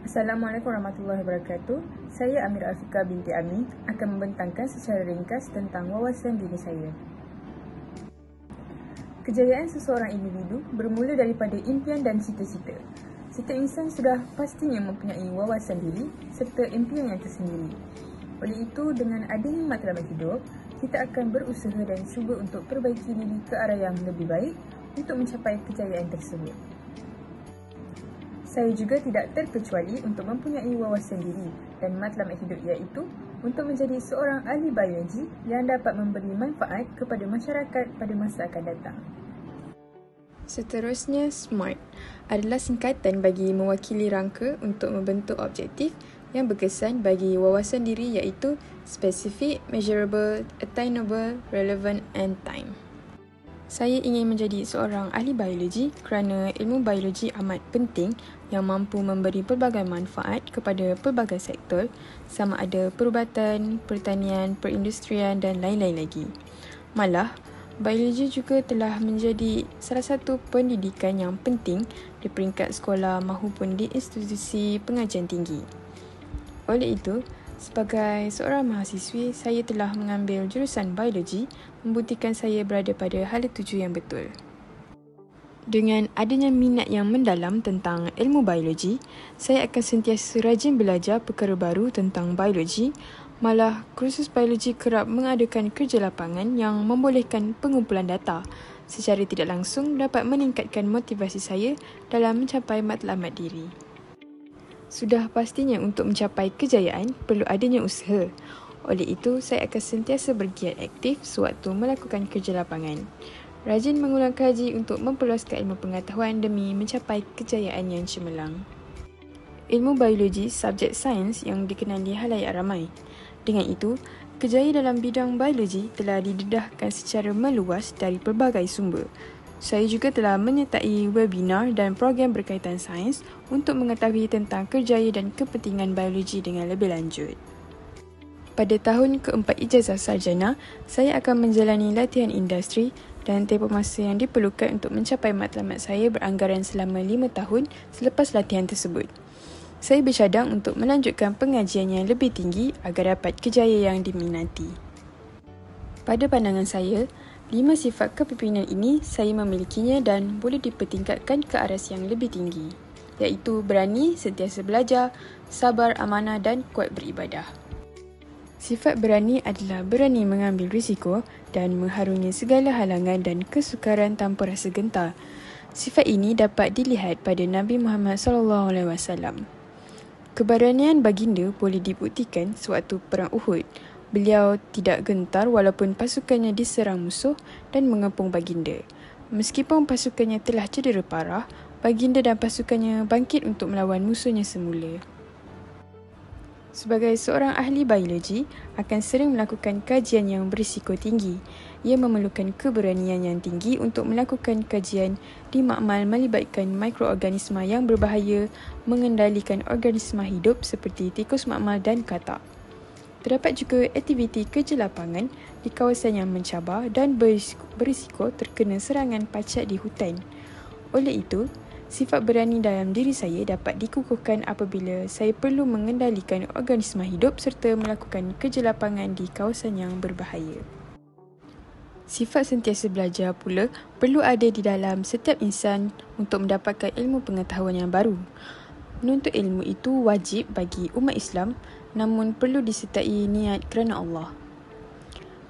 Assalamualaikum warahmatullahi wabarakatuh. Saya Amira Afika binti Ami akan membentangkan secara ringkas tentang wawasan diri saya. Kejayaan seseorang individu bermula daripada impian dan cita-cita. Setiap insan sudah pastinya mempunyai wawasan diri serta impian yang tersendiri. Oleh itu, dengan adanya matlamat hidup, kita akan berusaha dan cuba untuk perbaiki diri ke arah yang lebih baik untuk mencapai kejayaan tersebut. Saya juga tidak terkecuali untuk mempunyai wawasan diri dan matlamat hidup, iaitu untuk menjadi seorang ahli biologi yang dapat memberi manfaat kepada masyarakat pada masa akan datang. Seterusnya, SMART adalah singkatan bagi mewakili rangka untuk membentuk objektif yang berkesan bagi wawasan diri, iaitu Specific, Measurable, Attainable, Relevant and Time. Saya ingin menjadi seorang ahli biologi kerana ilmu biologi amat penting yang mampu memberi pelbagai manfaat kepada pelbagai sektor, sama ada perubatan, pertanian, perindustrian dan lain-lain lagi. Malah, biologi juga telah menjadi salah satu pendidikan yang penting di peringkat sekolah maupun di institusi pengajian tinggi. Oleh itu, sebagai seorang mahasiswi, saya telah mengambil jurusan biologi, membuktikan saya berada pada hala tuju yang betul. Dengan adanya minat yang mendalam tentang ilmu biologi, saya akan sentiasa rajin belajar perkara baru tentang biologi. Malah, kursus biologi kerap mengadakan kerja lapangan yang membolehkan pengumpulan data. Secara tidak langsung dapat meningkatkan motivasi saya dalam mencapai matlamat diri. Sudah pastinya untuk mencapai kejayaan perlu adanya usaha. Oleh itu, saya akan sentiasa bergiat aktif sewaktu melakukan kerja lapangan. Rajin mengulang kaji untuk memperluaskan ilmu pengetahuan demi mencapai kejayaan yang cemerlang. Ilmu biologi subjek sains yang dikenali halayak ramai. Dengan itu, kejayaan dalam bidang biologi telah didedahkan secara meluas dari pelbagai sumber. Saya juga telah menyertai webinar dan program berkaitan sains untuk mengetahui tentang kerjaya dan kepentingan biologi dengan lebih lanjut. Pada tahun keempat ijazah sarjana, saya akan menjalani latihan industri dan tempoh masa yang diperlukan untuk mencapai matlamat saya beranggaran selama 5 tahun selepas latihan tersebut. Saya bercadang untuk melanjutkan pengajian yang lebih tinggi agar dapat kejayaan yang diminati. Pada pandangan saya, 5 sifat kepimpinan ini saya memilikinya dan boleh dipertingkatkan ke aras yang lebih tinggi, iaitu berani, sentiasa belajar, sabar, amanah dan kuat beribadah. Sifat berani adalah berani mengambil risiko dan mengharungi segala halangan dan kesukaran tanpa rasa gentar. Sifat ini dapat dilihat pada Nabi Muhammad SAW. Keberanian baginda boleh dibuktikan sewaktu perang Uhud. Beliau tidak gentar walaupun pasukannya diserang musuh dan mengepung baginda. Meskipun pasukannya telah cedera parah, baginda dan pasukannya bangkit untuk melawan musuhnya semula. Sebagai seorang ahli biologi, akan sering melakukan kajian yang berisiko tinggi. Ia memerlukan keberanian yang tinggi untuk melakukan kajian di makmal melibatkan mikroorganisma yang berbahaya, mengendalikan organisma hidup seperti tikus makmal dan katak. Terdapat juga aktiviti kerja lapangan di kawasan yang mencabar dan berisiko terkena serangan pacak di hutan. Oleh itu, sifat berani dalam diri saya dapat dikukuhkan apabila saya perlu mengendalikan organisma hidup serta melakukan kerja lapangan di kawasan yang berbahaya. Sifat sentiasa belajar pula perlu ada di dalam setiap insan untuk mendapatkan ilmu pengetahuan yang baru. Menuntut ilmu itu wajib bagi umat Islam, namun perlu disertai niat kerana Allah.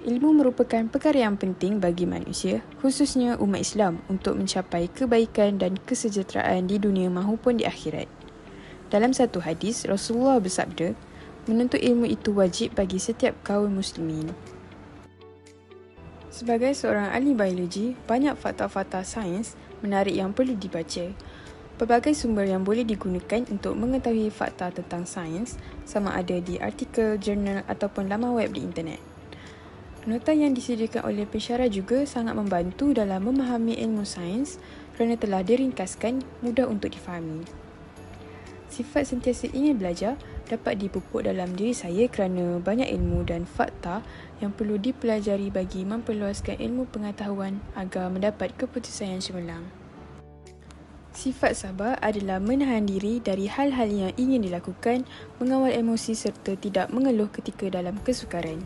Ilmu merupakan perkara yang penting bagi manusia, khususnya umat Islam, untuk mencapai kebaikan dan kesejahteraan di dunia maupun di akhirat. Dalam satu hadis, Rasulullah bersabda, menuntut ilmu itu wajib bagi setiap kaum muslimin. Sebagai seorang ahli biologi, banyak fakta-fakta sains menarik yang perlu dibaca. Pelbagai sumber yang boleh digunakan untuk mengetahui fakta tentang sains, sama ada di artikel, jurnal ataupun laman web di internet. Nota yang disediakan oleh pensyarah juga sangat membantu dalam memahami ilmu sains kerana telah diringkaskan mudah untuk difahami. Sifat sentiasa ingin belajar dapat dipupuk dalam diri saya kerana banyak ilmu dan fakta yang perlu dipelajari bagi memperluaskan ilmu pengetahuan agar mendapat keputusan yang cemerlang. Sifat sabar adalah menahan diri dari hal-hal yang ingin dilakukan, mengawal emosi serta tidak mengeluh ketika dalam kesukaran.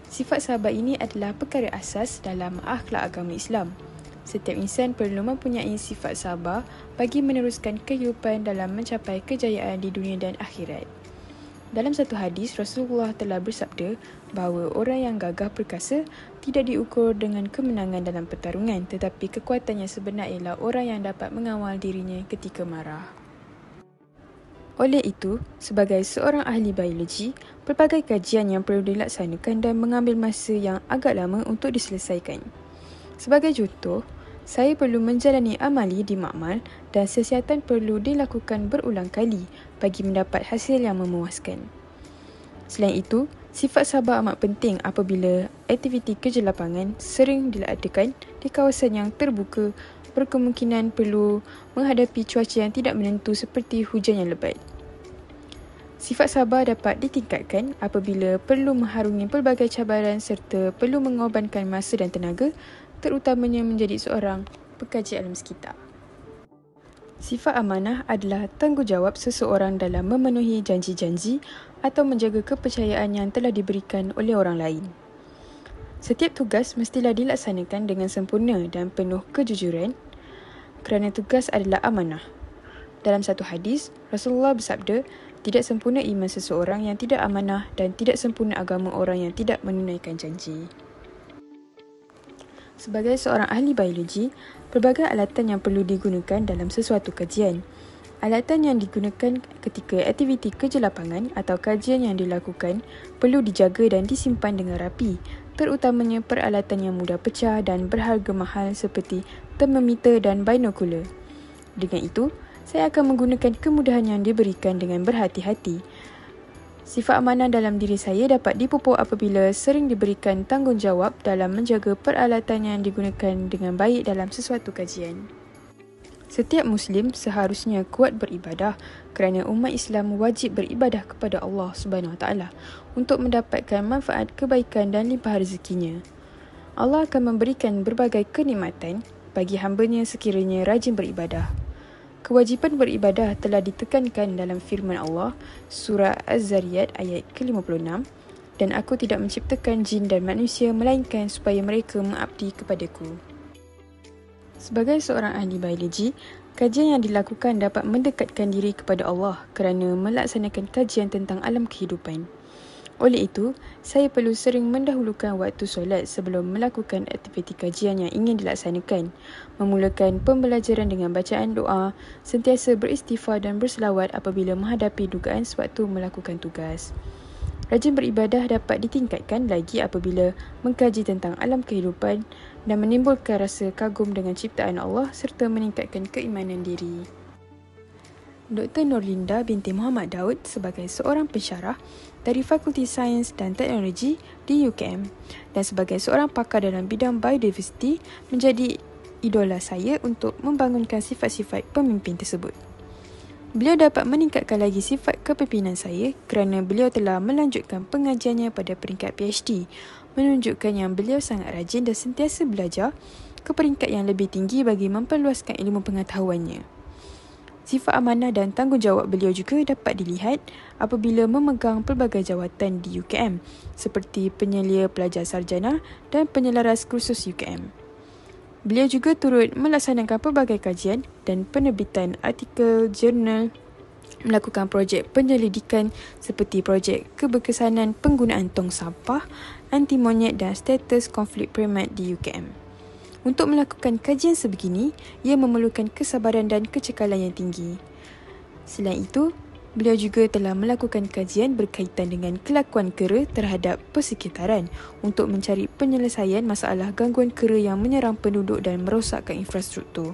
Sifat sabar ini adalah perkara asas dalam akhlak agama Islam. Setiap insan perlu mempunyai sifat sabar bagi meneruskan kehidupan dalam mencapai kejayaan di dunia dan akhirat. Dalam satu hadis, Rasulullah telah bersabda bahawa orang yang gagah perkasa tidak diukur dengan kemenangan dalam pertarungan, tetapi kekuatan yang sebenar ialah orang yang dapat mengawal dirinya ketika marah. Oleh itu, sebagai seorang ahli biologi, pelbagai kajian yang perlu dilaksanakan dan mengambil masa yang agak lama untuk diselesaikan. Sebagai contoh, saya perlu menjalani amali di makmal dan siasatan perlu dilakukan berulang kali bagi mendapat hasil yang memuaskan. Selain itu, sifat sabar amat penting apabila aktiviti kerja lapangan sering diadakan di kawasan yang terbuka, berkemungkinan perlu menghadapi cuaca yang tidak menentu seperti hujan yang lebat. Sifat sabar dapat ditingkatkan apabila perlu mengharungi pelbagai cabaran serta perlu mengorbankan masa dan tenaga, terutamanya menjadi seorang pekaji alam sekitar. Sifat amanah adalah tanggungjawab seseorang dalam memenuhi janji-janji atau menjaga kepercayaan yang telah diberikan oleh orang lain. Setiap tugas mestilah dilaksanakan dengan sempurna dan penuh kejujuran kerana tugas adalah amanah. Dalam satu hadis, Rasulullah bersabda, tidak sempurna iman seseorang yang tidak amanah dan tidak sempurna agama orang yang tidak menunaikan janji. Sebagai seorang ahli biologi, pelbagai alatan yang perlu digunakan dalam sesuatu kajian. Alatan yang digunakan ketika aktiviti kerja lapangan atau kajian yang dilakukan perlu dijaga dan disimpan dengan rapi, terutamanya peralatan yang mudah pecah dan berharga mahal seperti termometer dan binokular. Dengan itu, saya akan menggunakan kemudahan yang diberikan dengan berhati-hati. Sifat amanah dalam diri saya dapat dipupuk apabila sering diberikan tanggungjawab dalam menjaga peralatan yang digunakan dengan baik dalam sesuatu kajian. Setiap Muslim seharusnya kuat beribadah kerana umat Islam wajib beribadah kepada Allah SWT untuk mendapatkan manfaat kebaikan dan limpah rezekinya. Allah akan memberikan berbagai kenikmatan bagi hamba-Nya sekiranya rajin beribadah. Kewajipan beribadah telah ditekankan dalam firman Allah, surah Az-Zariyat ayat ke-56, dan aku tidak menciptakan jin dan manusia melainkan supaya mereka mengabdi kepadaku. Sebagai seorang ahli biologi, kajian yang dilakukan dapat mendekatkan diri kepada Allah kerana melaksanakan kajian tentang alam kehidupan. Oleh itu, saya perlu sering mendahulukan waktu solat sebelum melakukan aktiviti kajian yang ingin dilaksanakan, memulakan pembelajaran dengan bacaan doa, sentiasa beristighfar dan berselawat apabila menghadapi dugaan sewaktu melakukan tugas. Rajin beribadah dapat ditingkatkan lagi apabila mengkaji tentang alam kehidupan dan menimbulkan rasa kagum dengan ciptaan Allah serta meningkatkan keimanan diri. Dr. Nurlinda binti Muhammad Daud sebagai seorang pensyarah dari Fakulti Sains dan Teknologi di UKM dan sebagai seorang pakar dalam bidang biodiversity menjadi idola saya untuk membangunkan sifat-sifat pemimpin tersebut. Beliau dapat meningkatkan lagi sifat kepimpinan saya kerana beliau telah melanjutkan pengajiannya pada peringkat PhD, menunjukkan yang beliau sangat rajin dan sentiasa belajar ke peringkat yang lebih tinggi bagi memperluaskan ilmu pengetahuannya. Sifat amanah dan tanggungjawab beliau juga dapat dilihat apabila memegang pelbagai jawatan di UKM seperti penyelia pelajar sarjana dan penyelaras kursus UKM. Beliau juga turut melaksanakan pelbagai kajian dan penerbitan artikel jurnal, melakukan projek penyelidikan seperti projek keberkesanan penggunaan tong sampah, anti monyet dan status konflik primat di UKM. Untuk melakukan kajian sebegini, ia memerlukan kesabaran dan kecekalan yang tinggi. Selain itu, beliau juga telah melakukan kajian berkaitan dengan kelakuan kera terhadap persekitaran untuk mencari penyelesaian masalah gangguan kera yang menyerang penduduk dan merosakkan infrastruktur.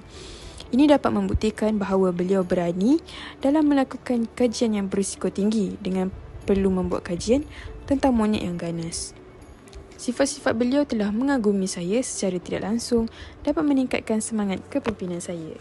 Ini dapat membuktikan bahawa beliau berani dalam melakukan kajian yang berisiko tinggi dengan perlu membuat kajian tentang monyet yang ganas. Sifat-sifat beliau telah mengagumi saya secara tidak langsung dapat meningkatkan semangat kepimpinan saya.